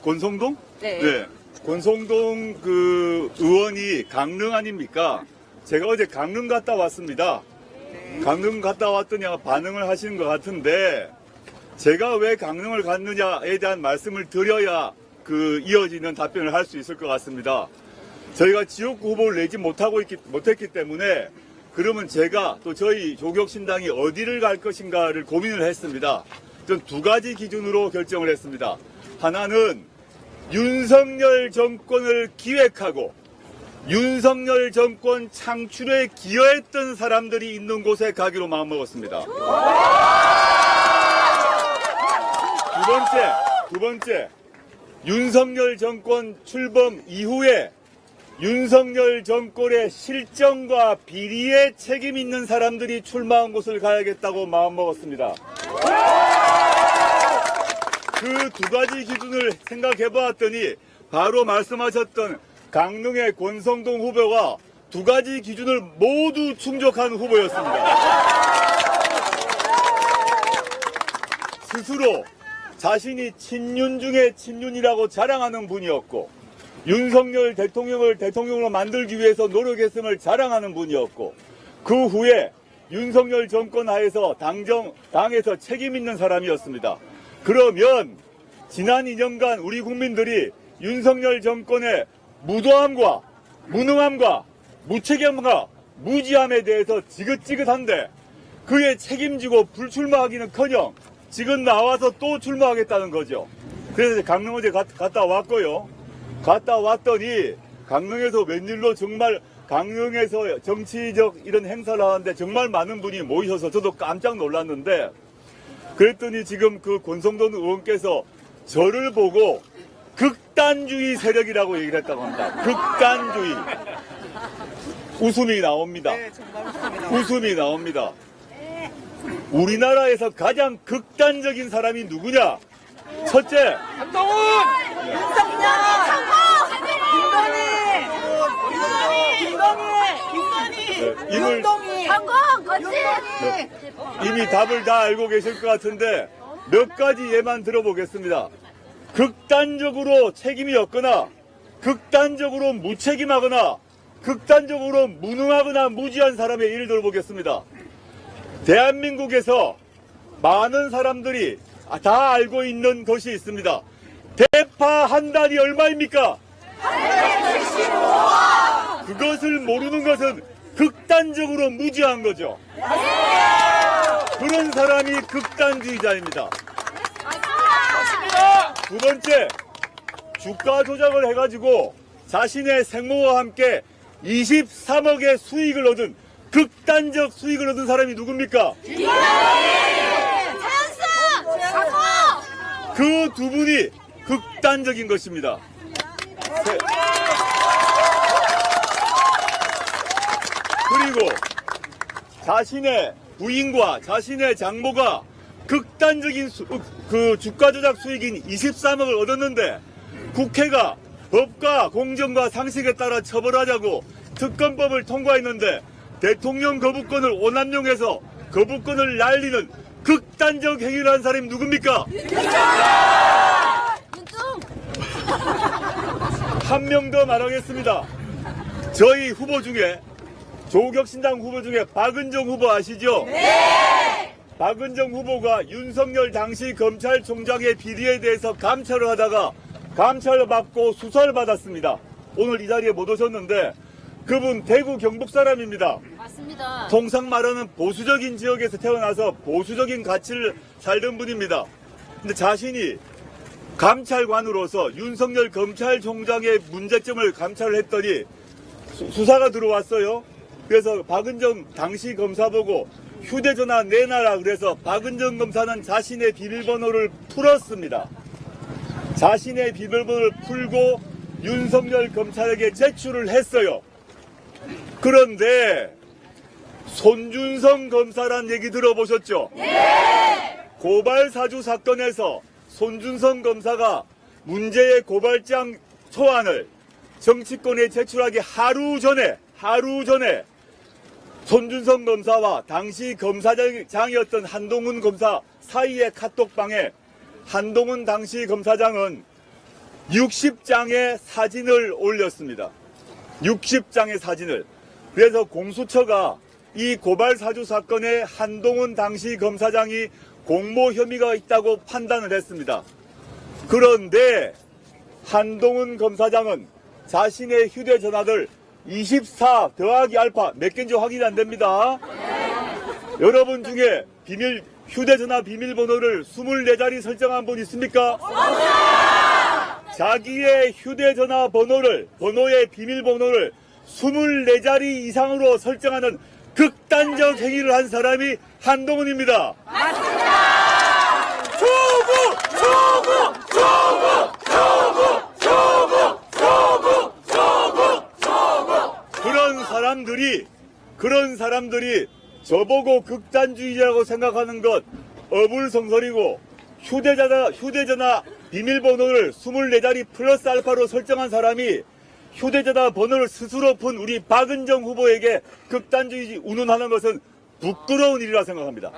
권성동? 네. 네. 권성동 그 의원이 강릉 아닙니까? 제가 어제 강릉 갔다 왔습니다. 강릉 갔다 왔더니 반응을 하시는 것 같은데, 제가 왜 강릉을 갔느냐에 대한 말씀을 드려야 이어지는 답변을 할 수 있을 것 같습니다. 저희가 지역구 후보를 내지 못했기 때문에, 그러면 제가 또 저희 조국신당이 어디를 갈 것인가를 고민을 했습니다. 전 두 가지 기준으로 결정을 했습니다. 하나는 윤석열 정권을 기획하고 윤석열 정권 창출에 기여했던 사람들이 있는 곳에 가기로 마음먹었습니다. 두 번째, 윤석열 정권 출범 이후에 윤석열 정권의 실정과 비리에 책임 있는 사람들이 출마한 곳을 가야겠다고 마음먹었습니다. 그 두 가지 기준을 생각해 보았더니 바로 말씀하셨던 강릉의 권성동 후보가 두 가지 기준을 모두 충족한 후보였습니다. 스스로 자신이 친윤 중에 친윤이라고 자랑하는 분이었고, 윤석열 대통령을 대통령으로 만들기 위해서 노력했음을 자랑하는 분이었고, 그 후에 윤석열 정권 하에서 당에서 책임 있는 사람이었습니다. 그러면 지난 2년간 우리 국민들이 윤석열 정권의 무도함과 무능함과 무책임함과 무지함에 대해서 지긋지긋한데, 그에 책임지고 불출마하기는커녕 지금 나와서 또 출마하겠다는 거죠. 그래서 강릉 어제 갔다 왔고요. 갔다 왔더니 강릉에서 웬일로 정말 강릉에서 정치적 이런 행사를 하는데 정말 많은 분이 모이셔서 저도 깜짝 놀랐는데, 그랬더니 지금 그 권성동 의원께서 저를 보고 극단주의 세력이라고 얘기를 했다고 합니다. 극단주의. 웃음이 나옵니다. 네, 정말 웃음이 웃음이 나옵니다. 우리나라에서 가장 극단적인 사람이 누구냐? 첫째, 한동훈! 윤석열! 김건희! 윤동희! 성공! 그렇지! 이미 답을 다 알고 계실 것 같은데 몇 가지 예만 들어보겠습니다. 극단적으로 책임이 없거나, 극단적으로 무책임하거나, 극단적으로 무능하거나 무지한 사람의 예를 들어보겠습니다. 대한민국에서 많은 사람들이 다 알고 있는 것이 있습니다. 대파 한 달이 얼마입니까? 875원! 그것을 모르는 것은 극단적으로 무지한 거죠. 그런 사람이 극단주의자입니다. 두 번째, 주가 조작을 해가지고 자신의 생모와 함께 23억의 수익을 얻은, 극단적 수익을 얻은 사람이 누굽니까? 그 두 분이 극단적인 것입니다. 그리고 자신의 부인과 자신의 장모가 극단적인 그 주가 조작 수익인 23억을 얻었는데, 국회가 법과 공정과 상식에 따라 처벌하자고 특검법을 통과했는데 대통령 거부권을 오남용해서 거부권을 날리는 극단적 행위를 한 사람이 누굽니까? 한 명 더 말하겠습니다. 저희 후보 중에, 조국신당 후보 중에 박은정 후보 아시죠? 네! 박은정 후보가 윤석열 당시 검찰총장의 비리에 대해서 감찰을 하다가 감찰을 받고 수사를 받았습니다. 오늘 이 자리에 못 오셨는데, 그분 대구 경북 사람입니다. 맞습니다. 통상 말하는 보수적인 지역에서 태어나서 보수적인 가치를 살던 분입니다. 근데 자신이 감찰관으로서 윤석열 검찰총장의 문제점을 감찰을 했더니 수사가 들어왔어요. 그래서 박은정 당시 검사 보고 휴대전화 내놔라 그래서 박은정 검사는 자신의 비밀번호를 풀었습니다. 자신의 비밀번호를 풀고 윤석열 검찰에게 제출을 했어요. 그런데 손준성 검사란 얘기 들어보셨죠? 네! 고발사주 사건에서 손준성 검사가 문제의 고발장 초안을 정치권에 제출하기 하루 전에 손준성 검사와 당시 검사장이었던 한동훈 검사 사이의 카톡방에 한동훈 당시 검사장은 60장의 사진을 올렸습니다. 60장의 사진을. 그래서 공수처가 이 고발 사주 사건에 한동훈 당시 검사장이 공모 혐의가 있다고 판단을 했습니다. 그런데 한동훈 검사장은 자신의 휴대전화를 24 더하기 알파 몇 개인지 확인이 안 됩니다. 여러분 중에 휴대전화 비밀번호를 24자리 설정한 분 있습니까? 자기의 휴대전화 번호의 비밀번호를 24자리 이상으로 설정하는 극단적 행위를 한 사람이 한동훈입니다. 그런 사람들이 저보고 극단주의자라고 생각하는 것 어불성설이고, 휴대전화 비밀번호를 24자리 플러스 알파로 설정한 사람이 휴대전화 번호를 스스로 푼 우리 박은정 후보에게 극단주의 운운하는 것은 부끄러운 일이라 생각합니다.